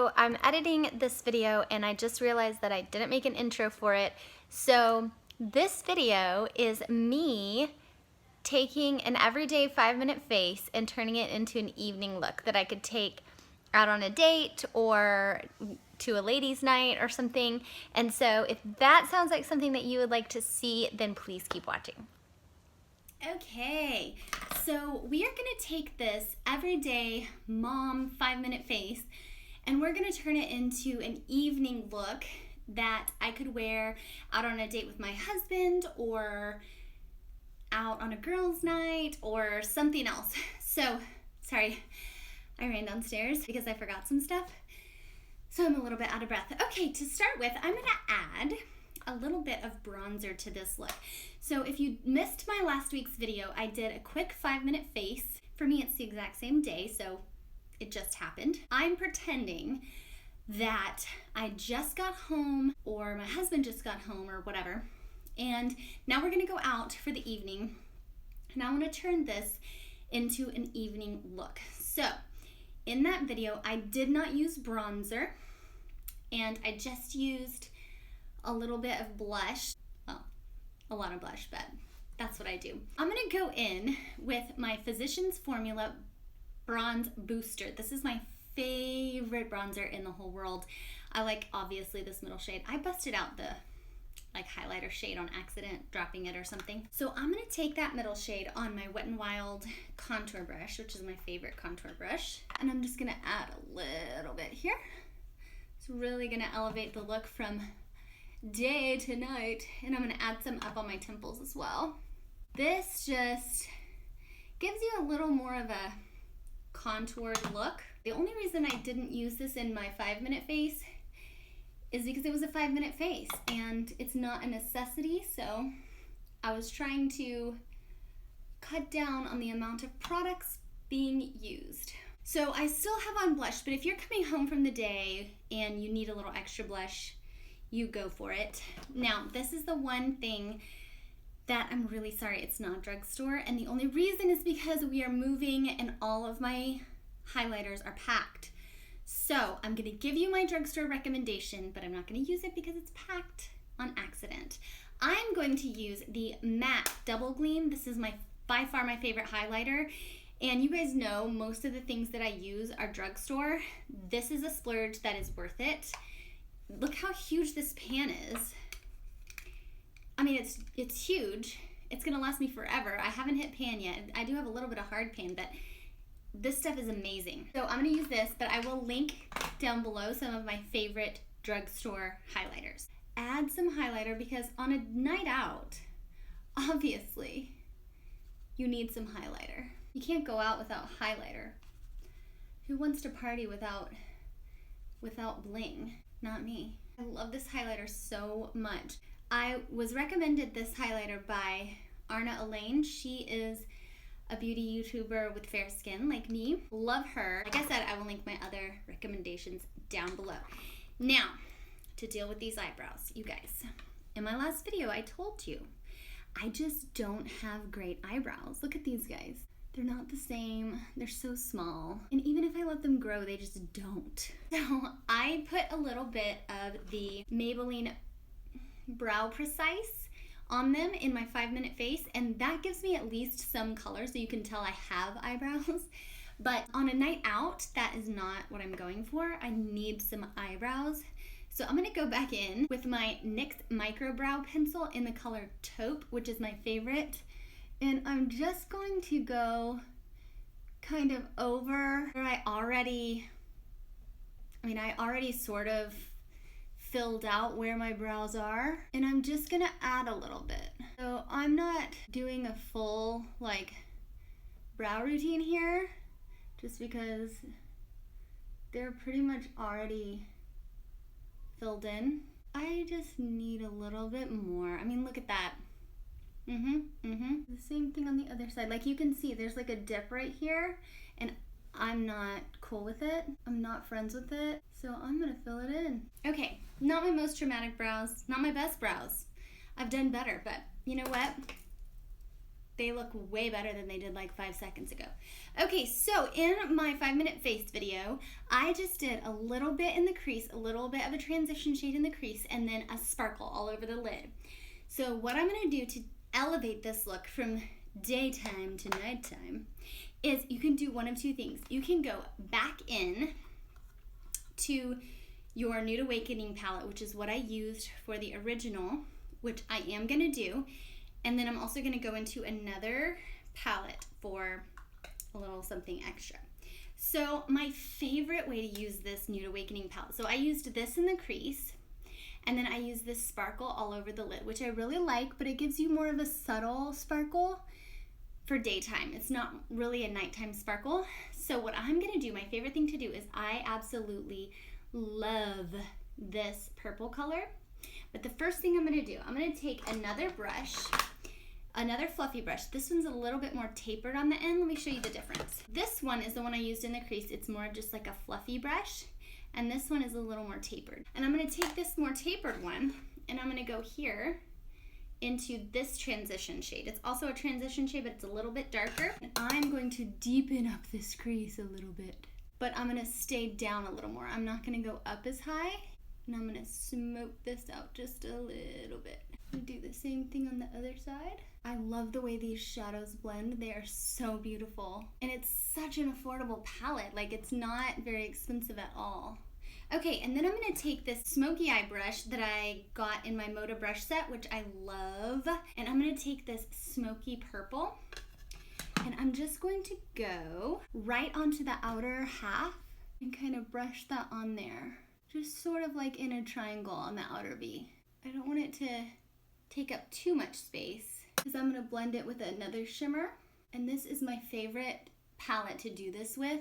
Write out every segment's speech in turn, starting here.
So I'm editing this video and I just realized that I didn't make an intro for it. So this video is me taking an everyday 5-minute face and turning it into an evening look that I could take out on a date or to a ladies' night or something. And so if that sounds like something that you would like to see, then please keep watching. Okay, so we are gonna take this everyday mom 5-minute face and we're gonna turn it into an evening look that I could wear out on a date with my husband or out on a girls' night or something else. So, sorry, I ran downstairs because I forgot some stuff. So I'm a little bit out of breath. Okay, to start with, I'm gonna add a little bit of bronzer to this look. So if you missed my last week's video, I did a quick 5-minute face. For me, it's the exact same day, so it just happened. I'm pretending that I just got home or my husband just got home or whatever. And now we're gonna go out for the evening. And I wanna turn this into an evening look. So in that video, I did not use bronzer and I just used a little bit of blush. Well, a lot of blush, but that's what I do. I'm gonna go in with my Physicians Formula Bronze Booster. This is my favorite bronzer in the whole world. I like, obviously, this middle shade. I busted out the highlighter shade on accident, dropping it or something. So I'm gonna take that middle shade on my Wet n Wild contour brush, which is my favorite contour brush, and I'm just gonna add a little bit here. It's really gonna elevate the look from day to night, and I'm gonna add some up on my temples as well. This just gives you a little more of a contoured look. The only reason I didn't use this in my 5-minute face is because it was a 5-minute face and it's not a necessity, so I was trying to cut down on the amount of products being used. So I still have on blush, but if you're coming home from the day and you need a little extra blush, you go for it. Now, this is the one thing that I'm really sorry it's not drugstore, and the only reason is because we are moving and all of my highlighters are packed. So I'm gonna give you my drugstore recommendation, but I'm not gonna use it because it's packed on accident. I'm going to use the matte Double Gleam. This is by far my favorite highlighter. And you guys know most of the things that I use are drugstore. This is a splurge that is worth it. Look how huge this pan is. I mean, it's huge. It's gonna last me forever. I haven't hit pan yet. I do have a little bit of hard pan, but this stuff is amazing. So I'm gonna use this, but I will link down below some of my favorite drugstore highlighters. Add some highlighter because on a night out, obviously, you need some highlighter. You can't go out without highlighter. Who wants to party without bling? Not me. I love this highlighter so much. I was recommended this highlighter by Arna Elaine. She is a beauty YouTuber with fair skin like me. Love her. Like I said, I will link my other recommendations down below. Now, to deal with these eyebrows, you guys. In my last video, I told you, I just don't have great eyebrows. Look at these guys. They're not the same. They're so small. And even if I let them grow, they just don't. So I put a little bit of the Maybelline Brow Precise on them in my 5-minute face, and that gives me at least some color so you can tell I have eyebrows. But on a night out, that is not what I'm going for. I need some eyebrows. So I'm gonna go back in with my NYX Micro Brow Pencil in the color Taupe, which is my favorite. And I'm just going to go kind of over where I already sort of filled out where my brows are, and I'm just gonna add a little bit. So I'm not doing a full brow routine here just because they're pretty much already filled in. I just need a little bit more. I mean, look at that. The same thing on the other side. Like you can see there's like a dip right here, and I'm not cool with it. I'm not friends with it. So I'm gonna fill it in. Okay, not my most dramatic brows, not my best brows. I've done better, but you know what? They look way better than they did like 5 seconds ago. Okay, so in my 5-minute face video, I just did a little bit in the crease, a little bit of a transition shade in the crease, and then a sparkle all over the lid. So what I'm gonna do to elevate this look from daytime to nighttime is you can do one of two things. You can go back in to your Nude Awakening palette, which is what I used for the original, which I am gonna do. And then I'm also gonna go into another palette for a little something extra. So my favorite way to use this Nude Awakening palette, so I used this in the crease, and then I used this sparkle all over the lid, which I really like, but it gives you more of a subtle sparkle for daytime. It's not really a nighttime sparkle. So what I'm gonna do, my favorite thing to do is I absolutely love this purple color. But the first thing I'm gonna do, I'm gonna take another brush, another fluffy brush. This one's a little bit more tapered on the end. Let me show you the difference. This one is the one I used in the crease. It's more just like a fluffy brush. And this one is a little more tapered. And I'm gonna take this more tapered one and I'm gonna go here into this transition shade. It's also a transition shade, but it's a little bit darker. And I'm going to deepen up this crease a little bit, but I'm gonna stay down a little more. I'm not gonna go up as high, and I'm gonna smoke this out just a little bit. I'm gonna do the same thing on the other side. I love the way these shadows blend. They are so beautiful. And it's such an affordable palette. Like, it's not very expensive at all. Okay, and then I'm gonna take this smoky eye brush that I got in my Moda brush set, which I love, and I'm gonna take this smoky purple, and I'm just going to go right onto the outer half and kind of brush that on there. Just sort of like in a triangle on the outer V. I don't want it to take up too much space because I'm gonna blend it with another shimmer, and this is my favorite palette to do this with.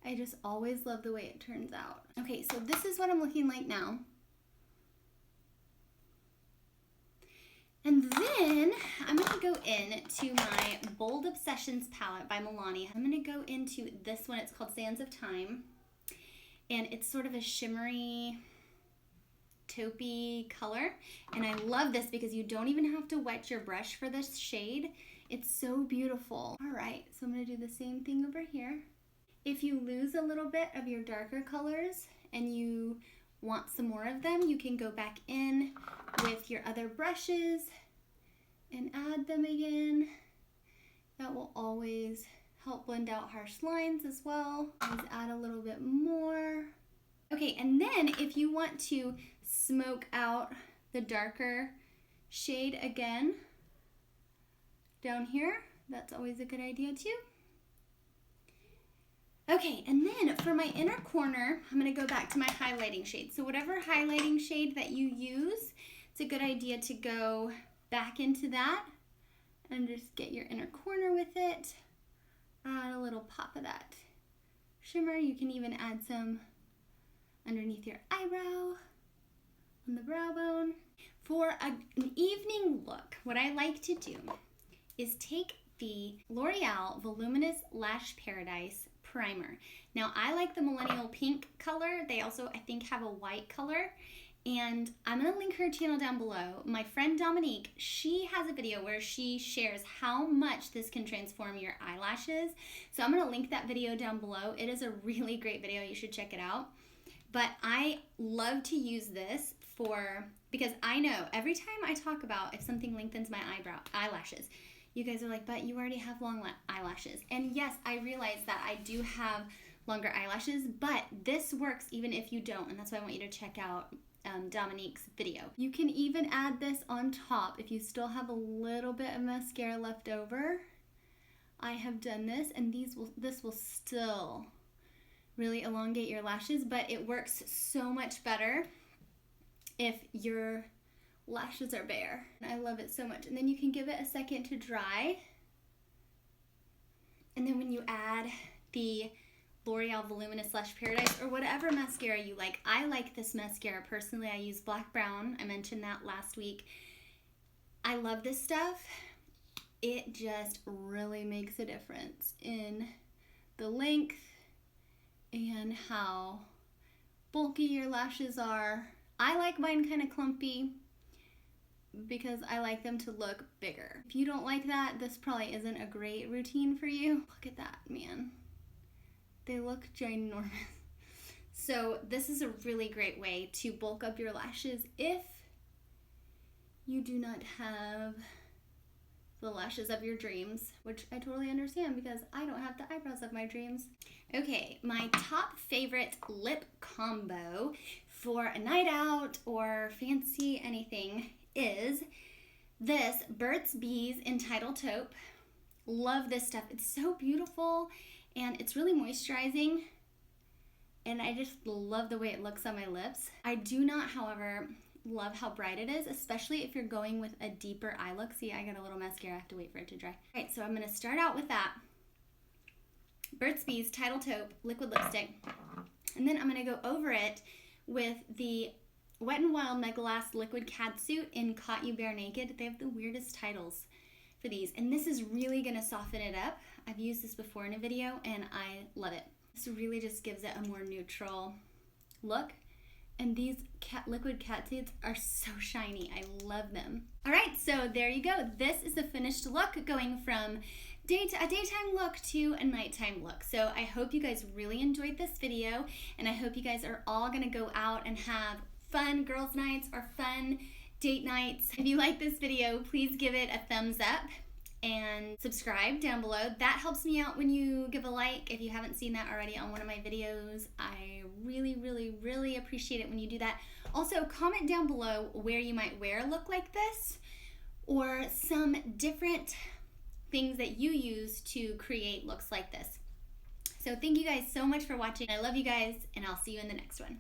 I just always love the way it turns out. Okay, so this is what I'm looking like now. And then I'm gonna go into my Bold Obsessions palette by Milani. I'm gonna go into this one, it's called Sands of Time. And it's sort of a shimmery, taupey color. And I love this because you don't even have to wet your brush for this shade. It's so beautiful. All right, so I'm gonna do the same thing over here. If you lose a little bit of your darker colors and you want some more of them, you can go back in with your other brushes and add them again. That will always help blend out harsh lines as well. Just add a little bit more. Okay, and then if you want to smoke out the darker shade again, down here, that's always a good idea too. Okay, and then for my inner corner, I'm gonna go back to my highlighting shade. So whatever highlighting shade that you use, it's a good idea to go back into that and just get your inner corner with it. Add a little pop of that shimmer. You can even add some underneath your eyebrow, on the brow bone. For an evening look, what I like to do is take the L'Oreal Voluminous Lash Paradise primer. Now I like the millennial pink color. They also, I think, have a white color, and I'm gonna link her channel down below. My friend Dominique, she has a video where she shares how much this can transform your eyelashes. So I'm gonna link that video down below. It is a really great video. You should check it out. But I love to use this because I know every time I talk about if something lengthens my eyelashes, you guys are like, but you already have long eyelashes. And yes, I realize that I do have longer eyelashes, but this works even if you don't. And that's why I want you to check out Dominique's video. You can even add this on top if you still have a little bit of mascara left over. I have done this, and this will still really elongate your lashes, but it works so much better if your lashes are bare. I love it so much. And then you can give it a second to dry. And then when you add the L'Oreal Voluminous Lash Paradise or whatever mascara you like. I like this mascara personally. I use Black Brown. I mentioned that last week. I love this stuff. It just really makes a difference in the length and how bulky your lashes are. I like mine kind of clumpy. because I like them to look bigger. If you don't like that, this probably isn't a great routine for you. Look at that, man. They look ginormous. So this is a really great way to bulk up your lashes if you do not have the lashes of your dreams, which I totally understand because I don't have the eyebrows of my dreams. Okay, my top favorite lip combo for a night out or fancy anything is this Burt's Bees Entitled Taupe. Love this stuff. It's so beautiful and it's really moisturizing and I just love the way it looks on my lips. I do not, however, love how bright it is, especially if you're going with a deeper eye look. See, I got a little mascara. I have to wait for it to dry. All right, so I'm going to start out with that Burt's Bees Entitled Taupe liquid lipstick. And then I'm going to go over it with the Wet n Wild Megalass Liquid Catsuit in Caught You Bare Naked. They have the weirdest titles for these. And this is really going to soften it up. I've used this before in a video and I love it. This really just gives it a more neutral look. And these liquid catsuits are so shiny. I love them. All right, so there you go. This is the finished look going from a daytime look to a nighttime look. So I hope you guys really enjoyed this video and I hope you guys are all gonna go out and have fun girls' nights or fun date nights. If you like this video, please give it a thumbs up and subscribe down below. That helps me out when you give a like. If you haven't seen that already on one of my videos, I really appreciate it when you do that. Also, comment down below where you might wear a look like this or some different things that you use to create looks like this. So thank you guys so much for watching. I love you guys and I'll see you in the next one.